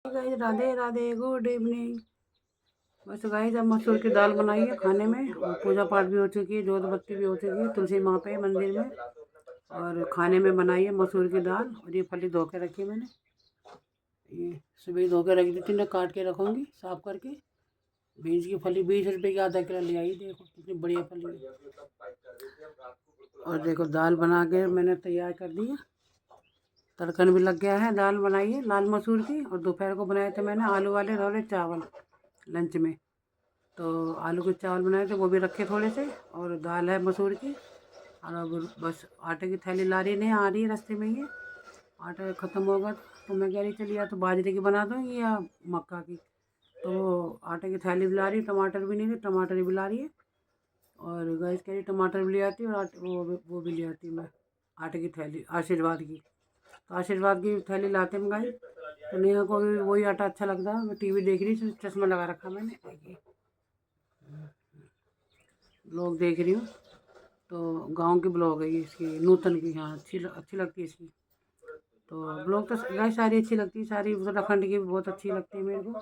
Guys, Radhe Radhe, good evening. बस guys, अब मसूर की दाल बनाई है खाने में, और पूजा पाठ भी हो चुकी है, जोत बत्ती भी हो चुकी है तुलसी माँ पे मंदिर में। और खाने में बनाई है मसूर की दाल, और ये फली धो के रखी है मैंने। ये सुबह धो के रख दी थी, ना काट के रखूँगी साफ करके। बीज की फली 20 रुपये की आधा किलो ले आई, देखो कितनी बढ़िया फली है। और देखो दाल बना के मैंने तैयार कर दी है, तड़कन भी लग गया है। दाल बनाई है लाल मसूर की, और दोपहर को बनाए थे मैंने आलू वाले रोले चावल लंच में। तो आलू के चावल बनाए थे, वो भी रखे थोड़े से, और दाल है मसूर की। और अब बस आटे की थैली ला रही, नहीं आ रही है रास्ते में। ये आटा ख़त्म होगा तो मैं कह रही चलिए या तो बाजरे की बना दूँगी या मक्का की। तो वो आटे की थैली भी ला रही, टमाटर भी नहीं थी, टमाटर भी ला रही है। और गैस कह रही टमाटर भी ले आती और वो भी ले आती मैं, आटे की थैली आशीर्वाद की। तो आशीर्वाद की थैली लाते हम गाइस। तो नेहा को भी वही आटा अच्छा लगता है। मैं टीवी देख रही थी, चश्मा लगा रखा मैंने, ब्लॉग देख रही हूँ। तो गांव की ब्लॉग है ये, इसकी नूतन की। हाँ, अच्छी लगती है इसकी। तो ब्लॉग तो गाइस सारी अच्छी लगती है, सारी उत्तराखंड की भी बहुत अच्छी लगती है मेरे को।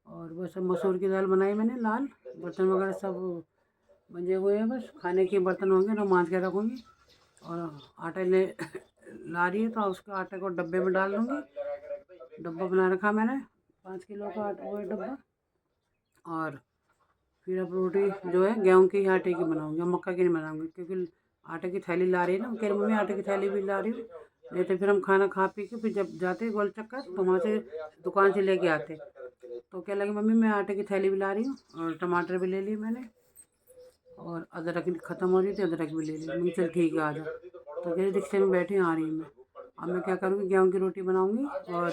और बस अब मसूर की दाल बनाई मैंने लाल, बर्तन वगैरह सब मंजे हुए हैं, बस खाने के बर्तन होंगे तो मांज के रखूँगी। और आटा ले ला रही है तो उसके आटे को डब्बे में डाल दूँगी। डब्बा बना रखा मैंने, 5 किलो का आटा, वो है डब्बा। और फिर अब रोटी जो है गेहूँ की आटे की बनाऊँगी, मक्का की नहीं बनाऊँगी, क्योंकि आटे की थैली ला रही है ना, कह रही मम्मी आटे की थैली भी ला रही हूँ। नहीं तो फिर हम खाना खा पी के फिर जब जाते गोल चक्कर तो वहाँ से दुकान से लेके आते। तो क्या लगे मम्मी मैं आटे की थैली भी ला रही हूँ, और टमाटर भी ले लिए मैंने, और अदरक ख़त्म हो रही थी, अदरक भी ले ली। मैं चल ठीक है आ जा। तो जैसे रिक्शे में बैठी आ रही मैं। अब मैं क्या करूँगी, गेहूँ की रोटी बनाऊँगी। और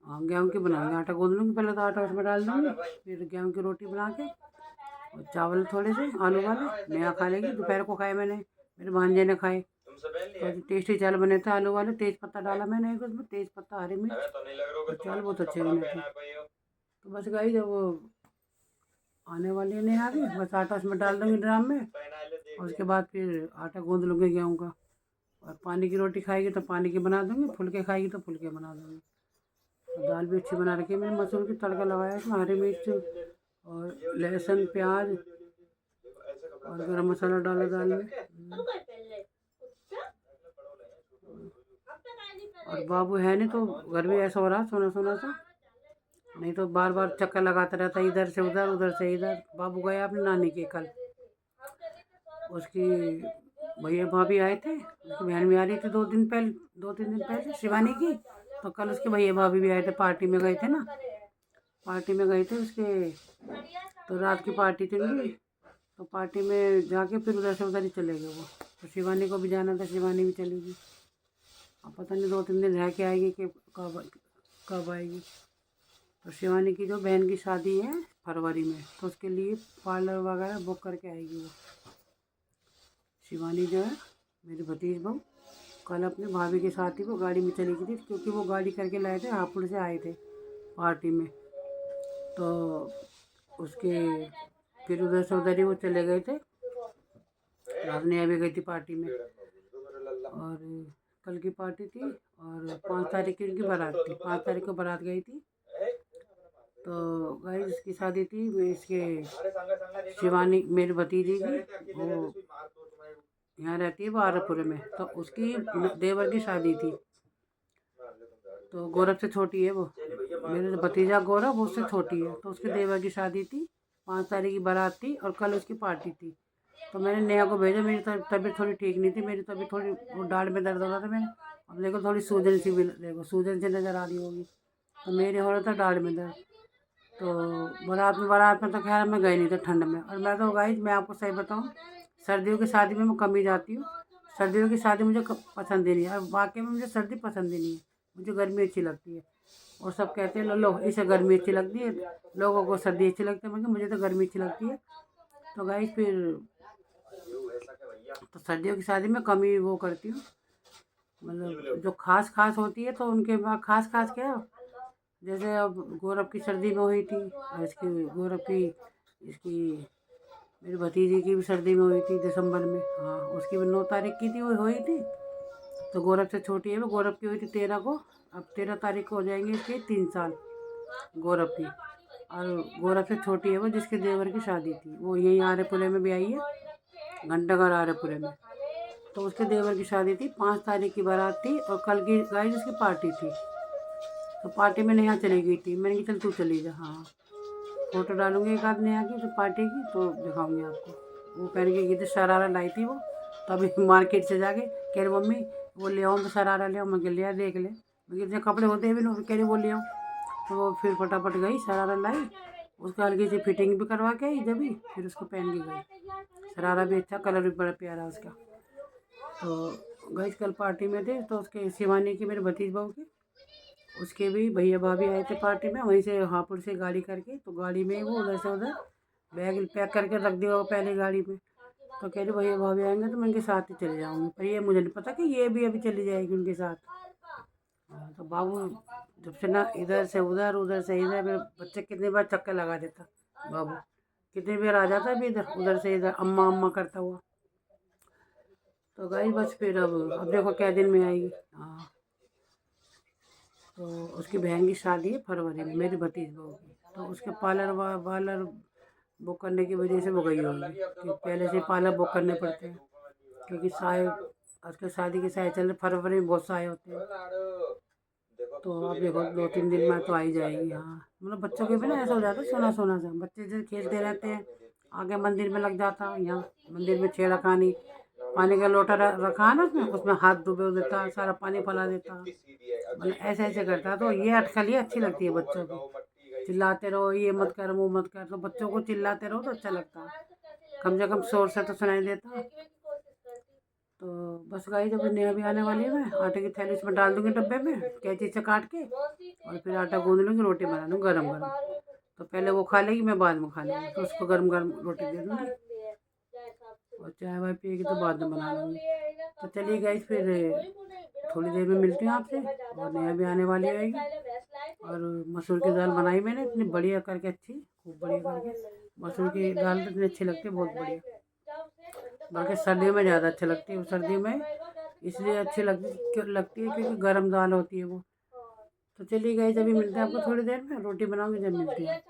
गेहूँ की बनाऊँगी, आटा गूँद लूँगी पहले, तो आटा उसमें डाल दूँगी, फिर गेहूँ की रोटी बना के। और चावल थोड़े से आलू वाले नेहा खा लेगी, दोपहर को खाए मैंने, मेरे भांजे ने खाए। तो टेस्टी चावल बने थे आलू वाले, तेज पत्ता डाला मैंने एक उसमें, तेज पत्ता हरी मिर्च, और चावल बहुत अच्छे बने थे। तो बस गई जब वो आने वाली है नेहा भी, बस आटा उसमें डाल दूँगी ड्राम में। और उसके बाद फिर आटा गूँद लूँगी गेहूँ का। और पानी की रोटी खाएगी तो पानी की बना दूँगी, फुलके खाएगी तो फुलके बना दूँगी। तो दाल भी अच्छी बना रखी है मैंने मसूर की, तड़का लगाया इसमें हरी मिर्च और लहसुन प्याज और गरम मसाला डाला दाल में। और बाबू है नहीं तो घर भी ऐसा हो रहा सोना सोना सा, नहीं तो बार बार चक्कर लगाता रहता, इधर से उधर उधर से इधर। बाबू गया अपनी नानी के कल, उसकी भैया भाभी आए थे, उसकी बहन भी आ रही थी 2-3 दिन पहले शिवानी की। तो कल उसके भैया भाभी भी आए थे, पार्टी में गए थे ना, पार्टी में गए थे उसके। तो रात की पार्टी थी उनकी, तो पार्टी में जाके फिर उधर से उधर ही चले गए वो। तो शिवानी को भी जाना था, शिवानी भी चलेगी। अब पता नहीं 2-3 दिन रह के आएगी कि कब कब आएगी। तो शिवानी की जो बहन की शादी है फरवरी में, तो उसके लिए पार्लर वगैरह बुक करके आएगी वो। शिवानी जो है मेरी भतीज बहू, कल अपने भाभी के साथ ही वो गाड़ी में चली गई थी, क्योंकि वो गाड़ी करके लाए थे, हापुड़ से आए थे पार्टी में। तो उसके फिर उधर से उधर ही वो चले गए थे। रात भी गई थी पार्टी में। और कल की पार्टी थी, और 5 तारीख की उनकी बारात थी, 5 तारीख को बारात गई थी। तो गाइस इसकी शादी थी इसके शिवानी मेरी भतीजी की, वो यहाँ रहती है बारापुर में। तो उसकी देवर की शादी थी। तो गौरव से छोटी है वो, मेरे भतीजा गौरव वो उससे छोटी है। तो उसके देवर की शादी थी, 5 तारीख की बारात थी, और कल उसकी पार्टी थी। तो मैंने नेहा को भेजा, मेरी तबीयत थोड़ी ठीक नहीं थी, मेरी तबीयत थोड़ी वो डाँड में दर्द हो रहा था मैंने। अब देखो थोड़ी सूजन सी भी, देखो सूजन सी नज़र आ रही होगी। तो मेरे हो रहा था डाँड में दर्द। तो बारात में तो खैर मैं गई नहीं थी ठंड में। और मैं तो गाइस मैं आपको सही बताऊँ, सर्दियों की शादी में मैं कम ही जाती हूँ। सर्दियों की शादी मुझे पसंद ही नहीं है, और वाकई में मुझे सर्दी पसंद ही नहीं है, मुझे गर्मी अच्छी लगती है। और सब कहते हैं लो लो इसे गर्मी अच्छी लगती है, लोगों को सर्दी अच्छी लगती है, मगर मुझे तो गर्मी अच्छी लगती है। तो गाइस फिर तो सर्दियों की शादी में कम ही वो करती हूँ। मतलब जो खास खास होती है तो उनके बाद खास खास क्या, जैसे अब गौरव की सर्दी में हुई थी, और इसकी गौरव की इसकी मेरी भतीजी की भी सर्दी में हुई थी दिसंबर में। हाँ, उसकी भी 9 तारीख की थी, वो हुई थी। तो गौरव से छोटी है वो। गौरव की हुई थी 13 को, अब 13 तारीख को हो जाएंगे इसके 3 साल गौरव की। और गौरव से छोटी है वो, जिसके देवर की शादी थी, वो यहीं आरेपुरे में भी आई है, घंटाघर आरेपुरे में। तो उसके देवर की शादी थी, 5 तारीख की बारात थी, और कल की गाइस उसकी पार्टी थी। तो पार्टी में नेहा चली गई थी, मैंने कहा चल तू चली जा। हाँ, फोटो डालूंगी एक आध नेहा की तो पार्टी की, तो दिखाऊंगी आपको। वो पहन के गई थी, शरारा लाई थी वो। तो अभी मार्केट से जाके कह रही मम्मी वो ले आओ, तो शरारा ले आओ। मैं कह लिया देख ले, मैं इतने कपड़े होते भी नहीं, कह रही वो ले आओ। तो वो फिर फटाफट गई, शरारा लाई, उसका हल्की सी फिटिंग भी करवा के आई जब भी, फिर उसको पहन के गई। शरारा भी अच्छा, कलर भी बड़ा प्यारा उसका। तो गई कल पार्टी में थे, तो उसके शिवानी की, मेरे भतीज बहू की, उसके भी भैया भाभी आए थे पार्टी में, वहीं से हापुड़ से गाड़ी करके। तो गाड़ी में वो उधर से उधर बैग पैक करके रख दिया वो पहले गाड़ी में। तो कह रही भैया भाभी आएंगे तो मैं उनके साथ ही चले जाऊँगी, पर ये मुझे नहीं पता कि ये भी अभी चली जाएगी उनके साथ। हाँ, तो बाबू जब से ना इधर से उधर, उधर से इधर, मेरे बच्चे कितनी बार चक्कर लगा देता बाबू, कितनी बार आ जाता भी इधर, उधर से इधर अम्मा अम्मा करता हुआ। तो गई बस, फिर अब देखो क्या दिन में आएगी। हाँ, तो उसकी बहन की शादी है फरवरी में, मेरी भतीज बहू की। तो उसके पार्लर बुक करने की वजह से वो गई होगी, कि पहले से पार्लर बुक करने पड़ते हैं, क्योंकि साए आजकल शादी के साए चल रहे, फरवरी में बहुत साए होते हैं। तो अब देखो 2-3 दिन में तो आ ही जाएगी। हाँ, मतलब बच्चों के भी ना ऐसा हो जाता है, सोना सोना सा, बच्चे जैसे खेलते रहते हैं, आगे मंदिर में लग जाता, यहाँ मंदिर में छेड़खानी, पानी का लोटा रखा है ना उसमें, उसमें हाथ डुबो देता, सारा पानी फैला देता, मतलब ऐसे ऐसे करता। तो ये अटकलें अच्छी लगती है बच्चों की, चिल्लाते रहो ये मत कर वो मत कर, तो बच्चों को चिल्लाते रहो तो अच्छा लगता है, कम से कम शोर से तो सुनाई देता। तो बस गाइस, जब नेहा भी आने वाली है, मैं आटे की थैली इसमें डाल दूंगी डब्बे में, कैंची से काट के, और फिर आटा गूंद लूँगी, रोटी बना लूँगी गरम गरम। तो पहले वो खा लेगी, मैं बाद में खा लूँगी, तो उसको गरम गरम रोटी दे दूँगी, और चाय वाय पिएगी तो बाद में बना लूँगी। तो चलिए गाइस, फिर थोड़ी देर में मिलते हैं आपसे, और नेहा भी आने वाली रहेगी। और मसूर की दाल बनाई मैंने इतनी बढ़िया करके, अच्छी खूब बढ़िया करके। मसूर की दाल तो इतनी अच्छी लगती है, बहुत बढ़िया, बल्कि सर्दियों में ज़्यादा अच्छी लगती है। सर्दियों में इसलिए अच्छी लगती है क्योंकि गर्म दाल होती है वो। तो चलिए गाइस, अभी मिलते हैं आपको थोड़ी देर में, रोटी बनाऊंगी जब मिलते हैं।